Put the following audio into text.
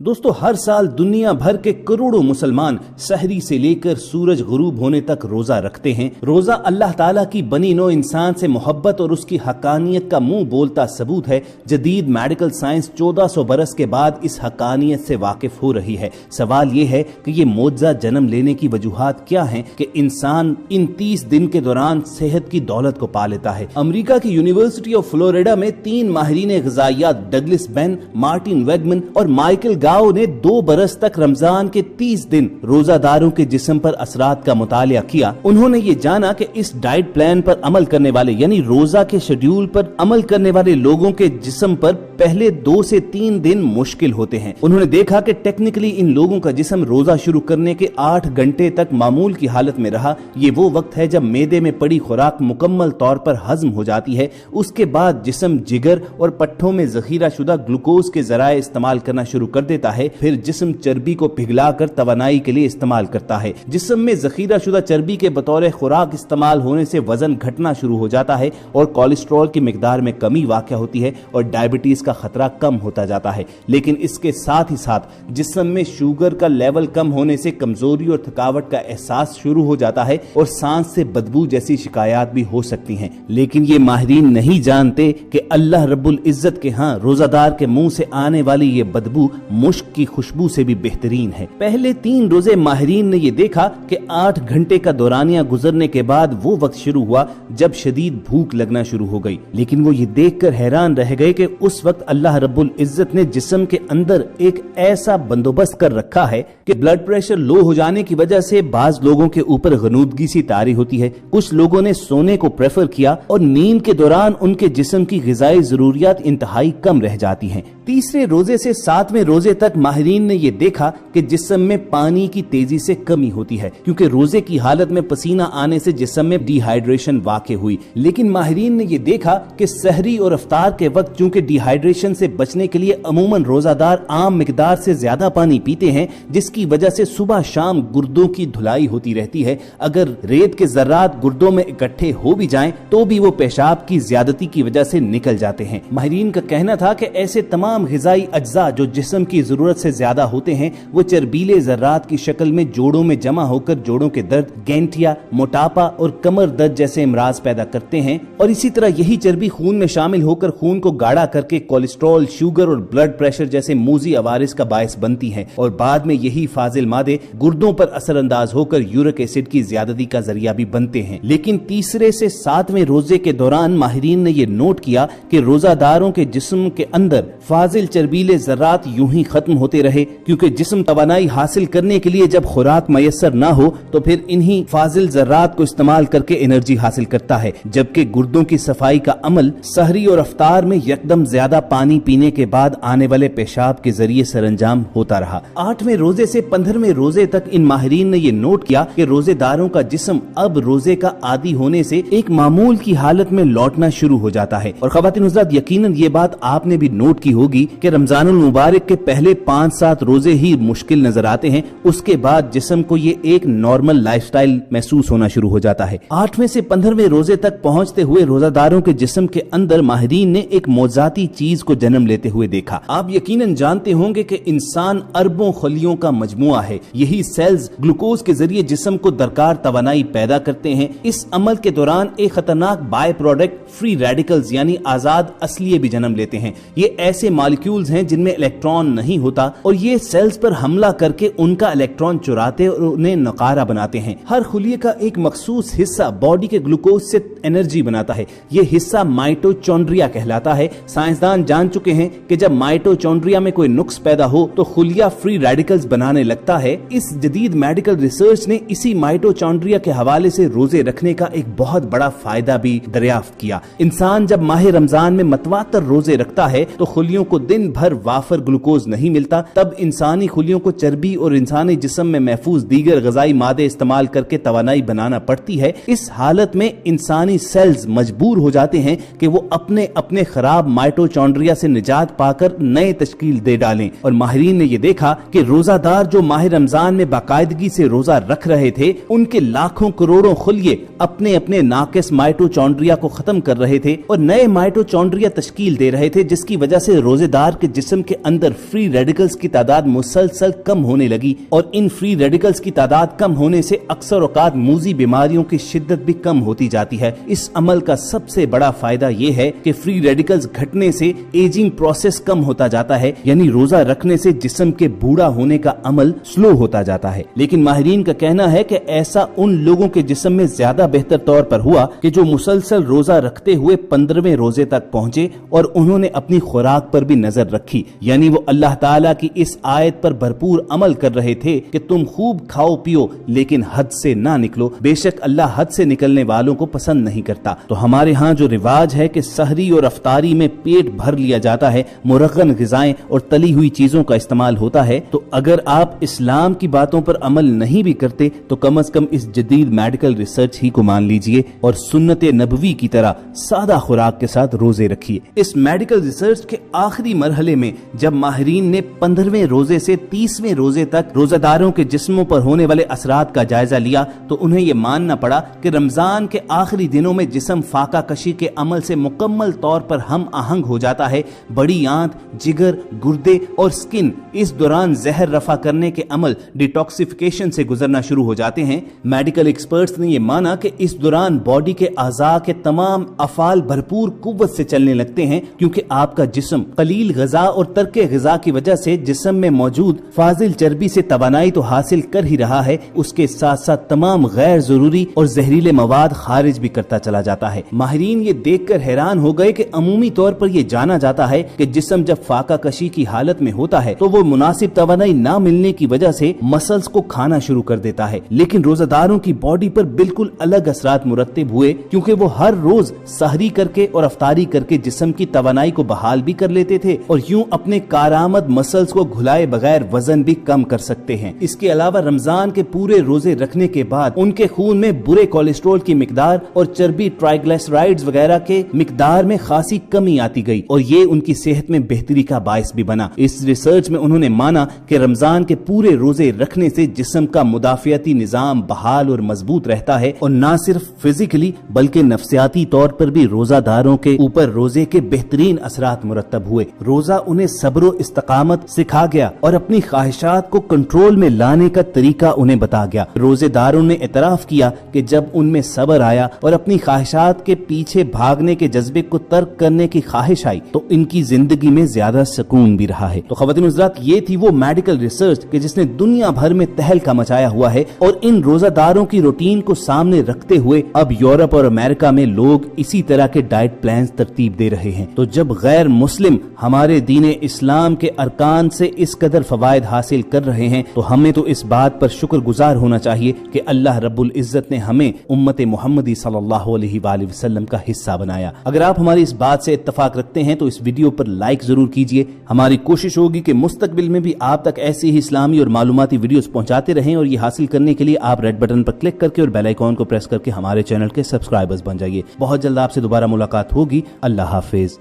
दोस्तों, हर साल दुनिया भर के करोड़ों मुसलमान सहरी से लेकर सूरज गुरूब होने तक रोजा रखते हैं। रोजा अल्लाह ताला की बनी नौ इंसान से मोहब्बत और उसकी हकानियत का मुंह बोलता सबूत है। जदीद मेडिकल साइंस 1400 बरस के बाद इस हकानियत से वाकिफ हो रही है। सवाल ये है कि ये मोजा जन्म लेने की वजूहात क्या हैं कि इंसान इन 30 दिन के दौरान सेहत की दौलत को पा लेता है। अमेरिका की यूनिवर्सिटी ऑफ फ्लोरिडा में 3 माहिरीन ग़िज़ाइयात डगलस बेन, मार्टिन वेगमन और माइकल गाओ ने 2 बरस तक रमजान के 30 दिन रोजादारों के जिस्म पर असरात का मुतालिया किया। उन्होंने ये जाना कि इस डाइट प्लान पर अमल करने वाले यानी रोजा के शेड्यूल पर अमल करने वाले लोगों के जिस्म पर पहले 2 से 3 दिन मुश्किल होते हैं। उन्होंने देखा कि टेक्निकली इन लोगों का जिस्म रोजा शुरू करने के 8 घंटे तक मामूल की हालत में रहा। ये वो वक्त है जब मैदे में पड़ी खुराक मुकम्मल तौर पर हजम हो जाती है। उसके बाद जिस्म जिगर और पट्ठों में जखीरा शुदा ग्लूकोज के जराए इस्तेमाल करना शुरू कर देता है। फिर जिस्म चर्बी को पिघलाकर तवानाई के लिए इस्तेमाल करता है। जिस्म में जखीरा शुदा चर्बी के बतौर खुराक इस्तेमाल होने से वजन घटना शुरू हो जाता है और कोलेस्ट्रॉल की मिकदार में कमी वाक़या होती है और डायबिटीज का खतरा कम होता जाता है। लेकिन इसके साथ ही साथ जिस्म में शुगर का लेवल कम होने से कमजोरी और थकावट का एहसास शुरू हो जाता है और सांस से बदबू जैसी शिकायत भी हो सकती हैं। लेकिन ये माहिरीन नहीं जानते कि अल्लाह रब्बुल इज्जत के यहाँ रोजादार के मुंह से आने वाली ये बदबू मुश्क की खुशबू से भी बेहतरीन है। पहले 3 रोजे माहिरीन ने ये देखा कि 8 घंटे का दौरानिया गुजरने के बाद वो वक्त शुरू हुआ जब शदीद भूख लगना शुरू हो गई। लेकिन वो ये देखकर हैरान रह गए कि उस वक्त अल्लाह रब्बुल इज्जत ने जिस्म के अंदर एक ऐसा बंदोबस्त कर रखा है कि ब्लड प्रेशर लो हो जाने की वजह से बाज लोगों के ऊपर गनूदगी सी तारी होती है। कुछ लोगों ने सोने को प्रेफर किया और नींद के दौरान उनके जिस्म की ग़िज़ाई जरूरियात इंतहाई कम रह जाती हैं। तीसरे रोजे से 7वें रोजे तक माहिरीन ने यह देखा कि जिस्म में पानी की तेजी से कमी होती है, क्योंकि रोजे की हालत में पसीना आने से जिस्म में डिहाइड्रेशन वाक़ई हुई। लेकिन माहिरीन ने यह देखा कि सहरी और इफ्तार के वक्त चूंकि डिहाइड्रेशन से बचने के लिए अमूमन रोजादार आम मिकदार से ज्यादा पानी पीते हैं, जिसकी वजह से सुबह शाम गुर्दों की धुलाई होती रहती है। अगर रेत के जर्रात गुर्दों में इकट्ठे हो भी जाएं तो भी वो पेशाब की ज्यादती की वजह से निकल जाते हैं। माहिरीन का कहना था कि ऐसे तमाम ग़िज़ाई अज्जा जो जिस्म की जरूरत से ज्यादा होते हैं वो चर्बीले जर्रात की शक्ल में जोड़ों में जमा होकर जोड़ों के दर्द, गैंठिया, मोटापा और कमर दर्द जैसे इमराज पैदा करते हैं। और इसी तरह यही चर्बी खून में शामिल होकर खून को गाढ़ा करके कोलेस्ट्रॉल, शुगर और ब्लड प्रेशर जैसे मूजी अवारिस का बायस बनती है और बाद में यही फाजिल मादे गुर्दों पर असरअंदाज होकर यूरिक एसिड की ज्यादती का जरिया भी बनते हैं। लेकिन तीसरे से 7वें रोजे के दौरान माहिरीन ने यह नोट किया कि रोजादारों के जिस्म के अंदर फाजिल चर्बीले जर्रात यूं ही खत्म होते रहे, क्योंकि जिस्म तवानाई हासिल करने के लिए जब खुराक मयसर ना हो तो फिर इन्हीं फाजिल जर्रात को इस्तेमाल करके एनर्जी हासिल करता है। जबकि गुर्दों की सफाई का अमल सहरी और इफ्तार में यकदम ज्यादा पानी पीने के बाद आने वाले पेशाब के जरिए सरंजाम होता रहा। 8वें रोजे से 15वें रोजे तक इन माहिरीन ने यह नोट किया कि रोजेदारों का जिस्म अब रोजे का आदी होने से एक मामूल की हालत में लौटना शुरू हो जाता है। और ख़वातीन हज़रात, यकीनन ये बात आपने भी नोट की होगी कि रमजानुल मुबारक के पहले 5-7 रोजे ही मुश्किल नजर आते हैं, उसके बाद जिस्म को ये एक नॉर्मल लाइफस्टाइल महसूस होना शुरू हो जाता है। 8वें से 15वें रोजे तक पहुंचते हुए रोजादारों के जिस्म के अंदर माहिरीन ने एक मौजाती चीज को जन्म लेते हुए देखा। आप यकीनन जानते होंगे कि इंसान अरबों खलियों का मजमुआ है। यही सेल्स ग्लूकोज के जरिए जिस्म को दरकार तवानाई पैदा करते हैं। इस अमल के दौरान एक खतरनाक बाय प्रोडक्ट फ्री रेडिकल्स यानी आजाद असलिये भी जन्म लेते हैं। ये ऐसे मॉलिक्यूल्स हैं जिनमें इलेक्ट्रॉन नहीं होता और ये सेल्स पर हमला करके उनका इलेक्ट्रॉन चुराते और उन्हें नकारा बनाते हैं। हर खुलिये का एक मखसूस हिस्सा बॉडी के ग्लूकोज से एनर्जी बनाता है। ये हिस्सा माइटोचॉन्ड्रिया कहलाता है। साइंसदान जान चुके हैं कि जब माइटोचॉन्ड्रिया में कोई नुक्स पैदा हो तो खुलिया फ्री रेडिकल्स बनाने लगता है। इस जदीद मेडिकल रिसर्च ने इसी माइटोचॉन्ड्रिया के हवाले से रोजे रखने का एक बहुत बड़ा फायदा भी दरियाफ्त किया। इंसान जब माह रमजान में मतवातर रोजे रखता है तो खुलियों को दिन भर वाफर ग्लूकोज नहीं मिलता, तब इंसानी खुलियों को चर्बी और इंसानी जिस्म में महफूज दीगर ग़िज़ाई मादे इस्तेमाल करके तवानाई बनाना पड़ती है। इस हालत में इंसानी सेल्स मजबूर हो जाते हैं कि वो अपने अपने खराब माइटोचॉन्ड्रिया माइटोचॉन्ड्रिया से निजात पाकर नए तश्कील दे डालें। और माहिरीन ने ये देखा कि रोजादार जो माह रमजान में बाकायदगी से रोजा रख रहे थे, उनके लाखों करोड़ों खुलिये अपने अपने नाकिस माइटोचॉन्ड्रिया को खत्म कर रहे थे और नए माइटोचॉन्ड्रिया तश्कील दे रहे थे, जिसकी वजह से रोजेदार के जिस्म के अंदर फ्री रेडिकल्स की तादाद मुसलसल कम होने लगी। और इन फ्री रेडिकल्स की तादाद कम होने से अक्सर औकात मूजी बीमारियों की शिद्दत भी कम होती जाती है। इस अमल का सबसे बड़ा फायदा ये है कि फ्री रेडिकल्स घटने से एजिंग प्रोसेस कम होता जाता है, यानी रोजा रखने से जिस्म के बूढ़ा होने का अमल स्लो होता जाता है। लेकिन माहिरीन का कहना है कि ऐसा उन लोगों के जिस्म में ज्यादा बेहतर तौर पर हुआ कि जो मुसलसल रोजा रखते हुए 15वें रोजे तक पहुंचे और उन्होंने अपनी खुराक पर भी नजर रखी, यानी वो अल्लाह ताला की इस आयत पर भरपूर अमल कर रहे थे कि तुम खूब खाओ पियो लेकिन हद से ना निकलो, बेशक अल्लाह हद से निकलने वालों को पसंद नहीं करता। तो हमारे यहाँ जो रिवाज है कि सहरी और अफ्तारी में पेट भर लिया जाता है, मुरगन ग़िज़ाएं और तली हुई चीजों का इस्तेमाल होता है, तो अगर आप इस्लाम की बातों पर अमल नहीं भी करते तो कम से कम इस जदीद मेडिकल रिसर्च ही को मान लीजिए और सुन्नत नबवी की तरह सादा खुराक के साथ रोजे रखिए। इस मेडिकल रिसर्च के आखिरी मरहले में जब माहिरीन ने 15वें रोजे से 30वें रोजे तक रोजादारों के जिस्मों पर होने वाले असरात का जायजा लिया तो उन्हें यह मानना पड़ा कि रमजान के आखिरी दिनों में जिस्म फाका कशी के अमल से मुकम्मल तौर पर हम आहंग हो जाता है। बड़ी आंत, जिगर, गुर्दे और स्किन इस दौरान जहर रफा करने के अमल डिटॉक्सिफिकेशन से गुजरना शुरू हो जाते हैं। मेडिकल एक्सपर्ट्स ने यह माना कि इस दौरान बॉडी के आज़ा के तमाम अफाल भरपूर कुव्वत से चलने लगते हैं, क्योंकि आपका जिस्म कलील ग़िज़ा और तर्के ग़िज़ा की वजह से जिस्म में मौजूद फाजिल चर्बी से तवानाई तो हासिल कर ही रहा है, उसके साथ साथ तमाम गैर जरूरी और जहरीले मवाद खारिज भी करता चला जाता है। माहिरीन ये देखकर हैरान हो गए कि अमूमी तौर पर यह जाना जाता है कि जिस्म जब फाका कशी की हालत में होता है तो वो मुनासिब तवानाई ना मिलने की वजह से मसल्स को खाना शुरू कर देता है। लेकिन रोजादारों की बॉडी पर बिल्कुल अलग असरात मुरत्तिब हुए, क्योंकि वो हर रोज सहरी करके और अफ्तारी करके जिस्म की तवानाई को बहाल भी कर लेते थे और यूं अपने कारामद मसल्स को घुलाए बगैर वजन भी कम कर सकते हैं। इसके अलावा रमजान के पूरे रोजे रखने के बाद उनके खून में बुरे कोलेस्ट्रॉल की मिकदार और चर्बी, ट्राइग्लिसराइड्स वगैरह के मिकदार में खासी कमी आती गई और ये उनकी सेहत में बेहतरी का बायस भी बना। इस रिसर्च में उन्होंने माना कि रमजान के पूरे रोजे रखने से जिस्म का मुदाफियाती निजाम बहाल और मजबूत रहता है और न सिर्फ फिजिकली बल्कि नफ्सियाती तौर पर भी रोजादारों के ऊपर रोजे के बेहतरीन असरात मुरत्तब हुए। रोजा उन्हें सब्र और इस्तकामत सिखा गया और अपनी ख्वाहिशात को कंट्रोल में लाने का तरीका उन्हें बता गया। रोजेदारों ने एतराफ किया कि जब उनमें सब्र आया और अपनी ख्वाहिशात के पीछे भागने के जज्बे को तर्क करने की ख्वाहिश आई तो इनकी जिंदगी में ज्यादा सुकून भी रहा है। तो ख़वातीन हज़रात, ये थी वो मेडिकल रिसर्च कि जिसने दुनिया भर में तहलका मचाया हुआ है और इन रोजादारों की रूटीन को सामने रखते हुए अब यूरोप और अमेरिका में लोग इसी तरह के डाइट प्लान तरतीब दे रहे हैं। तो जब गैर मुस्लिम हमारे दीन इस्लाम के अरकान से इस कदर फवायद हासिल कर रहे हैं तो हमें तो इस बात पर शुक्रगुजार होना चाहिए कि अल्लाह रब्बुल इज्जत ने हमें उम्मत मोहम्मदी सल्लल्लाहु अलैहि वसल्लम का हिस्सा बनाया। अगर आप हमारी इस बात से इत्तफाक रखते हैं तो इस वीडियो पर लाइक जरूर कीजिए। हमारी कोशिश होगी कि मुस्तकबिल में भी आप तक ऐसी ही इस्लामी और मालूमाती वीडियोस पहुंचाते रहें और ये हासिल करने के लिए आप रेड बटन पर क्लिक करके और बेल आइकॉन को प्रेस करके हमारे चैनल के सब्सक्राइबर्स बन जाइए। बहुत जल्द आपसे दोबारा मुलाकात होगी। अल्लाह हाफिज।